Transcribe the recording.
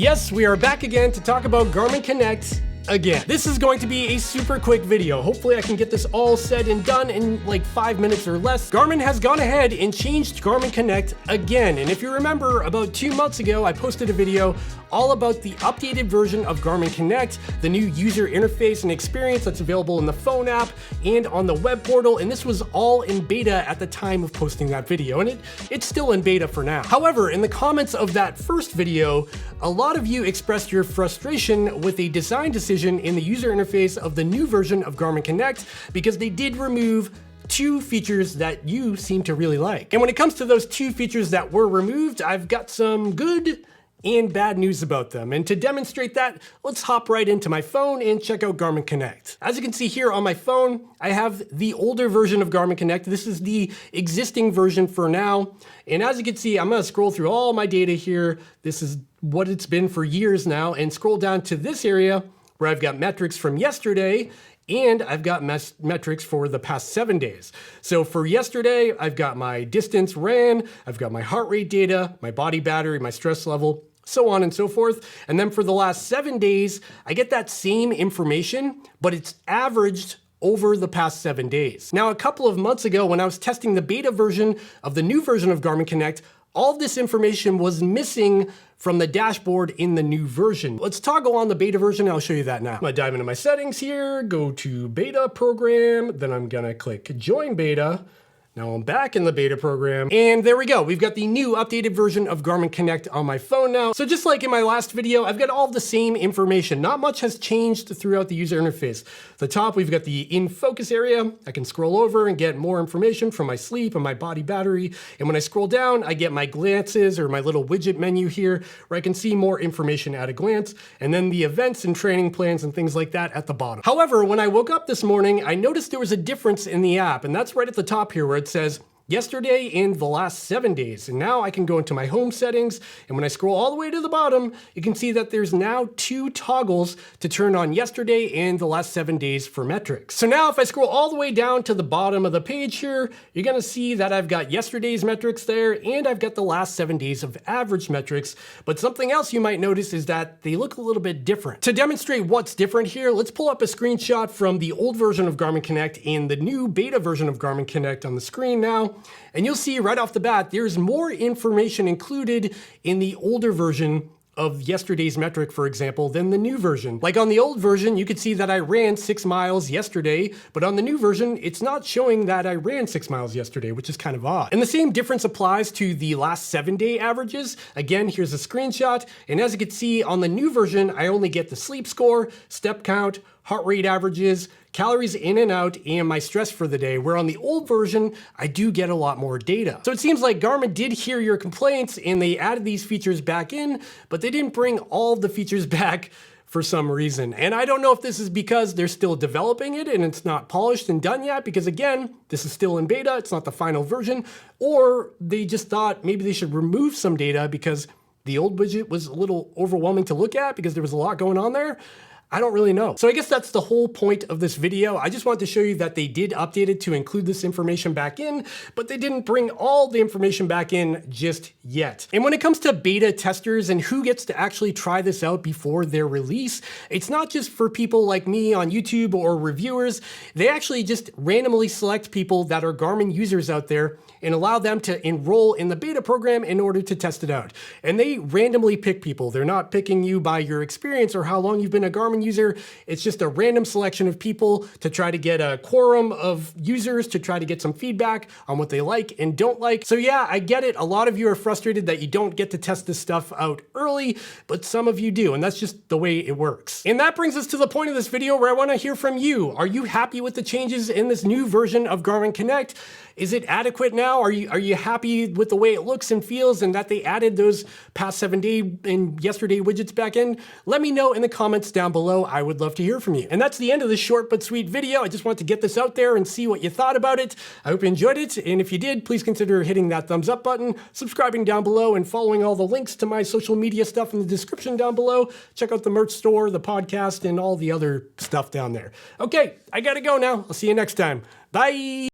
Yes, we are back again to talk about Garmin Connect again. This is going to be a super quick video. Hopefully I can get this all said and done in like 5 minutes or less. Garmin has gone ahead and changed Garmin Connect again. And if you remember, about 2 months ago, I posted a video all about the updated version of Garmin Connect, the new user interface and experience that's available in the phone app and on the web portal. And this was all in beta at the time of posting that video. And it's still in beta for now. However, in the comments of that first video, a lot of you expressed your frustration with a design decision in the user interface of the new version of Garmin Connect because they did remove 2 features that you seem to really like. And when it comes to those 2 features that were removed, I've got some good and bad news about them. And to demonstrate that, let's hop right into my phone and check out Garmin Connect. As you can see here on my phone, I have the older version of Garmin Connect. This is the existing version for now. And as you can see, I'm gonna scroll through all my data here. This is what it's been for years now, and scroll down to this area where I've got metrics from yesterday, and I've got metrics for the past 7 days. So for yesterday, I've got my distance ran, I've got my heart rate data, my body battery, my stress level, so on and so forth. And then for the last 7 days, I get that same information, but it's averaged over the past 7 days. Now, a couple of months ago, when I was testing the beta version of the new version of Garmin Connect, all of this information was missing from the dashboard in the new version. Let's toggle on the beta version. I'll show you that now. I'm gonna dive into my settings here, go to beta program, then I'm gonna click join beta. Now I'm back in the beta program, and there we go. We've got the new updated version of Garmin Connect on my phone now. So just like in my last video, I've got all the same information. Not much has changed throughout the user interface. At the top, we've got the in focus area. I can scroll over and get more information from my sleep and my body battery. And when I scroll down, I get my glances or my little widget menu here where I can see more information at a glance. And then the events and training plans and things like that at the bottom. However, when I woke up this morning, I noticed there was a difference in the app, and that's right at the top here where it says yesterday and the last 7 days. And now I can go into my home settings, and when I scroll all the way to the bottom, you can see that there's now 2 toggles to turn on yesterday and the last 7 days for metrics. So now if I scroll all the way down to the bottom of the page here, you're gonna see that I've got yesterday's metrics there, and I've got the last 7 days of average metrics. But something else you might notice is that they look a little bit different. To demonstrate what's different here, let's pull up a screenshot from the old version of Garmin Connect and the new beta version of Garmin Connect on the screen now. And you'll see right off the bat, there's more information included in the older version of yesterday's metric, for example, than the new version. Like on the old version, you could see that I ran 6 miles yesterday, but on the new version, it's not showing that I ran 6 miles yesterday, which is kind of odd. And the same difference applies to the last 7-day averages. Again, here's a screenshot. And as you can see on the new version, I only get the sleep score, step count, heart rate averages, calories in and out, and my stress for the day, where on the old version, I do get a lot more data. So it seems like Garmin did hear your complaints and they added these features back in, but they didn't bring all of the features back for some reason. And I don't know if this is because they're still developing it and it's not polished and done yet, because again, this is still in beta, it's not the final version, or they just thought maybe they should remove some data because the old widget was a little overwhelming to look at because there was a lot going on there. I don't really know. So I guess that's the whole point of this video. I just wanted to show you that they did update it to include this information back in, but they didn't bring all the information back in just yet. And when it comes to beta testers and who gets to actually try this out before their release, it's not just for people like me on YouTube or reviewers. They actually just randomly select people that are Garmin users out there and allow them to enroll in the beta program in order to test it out. And they randomly pick people. They're not picking you by your experience or how long you've been a Garmin user. It's just a random selection of people to try to get a quorum of users to try to get some feedback on what they like and don't like. So yeah, I get it. A lot of you are frustrated that you don't get to test this stuff out early, but some of you do, and that's just the way it works. And that brings us to the point of this video where I want to hear from you. Are you happy with the changes in this new version of Garmin Connect? Is it adequate now? Are you happy with the way it looks and feels and that they added those past 7 day and yesterday widgets back in? Let me know in the comments down below. I would love to hear from you. And that's the end of this short but sweet video. I just want to get this out there and see what you thought about it. I hope you enjoyed it. And if you did, please consider hitting that thumbs up button, subscribing down below, and following all the links to my social media stuff in the description down below. Check out the merch store, the podcast, and all the other stuff down there. Okay, I gotta go now. I'll see you next time. Bye.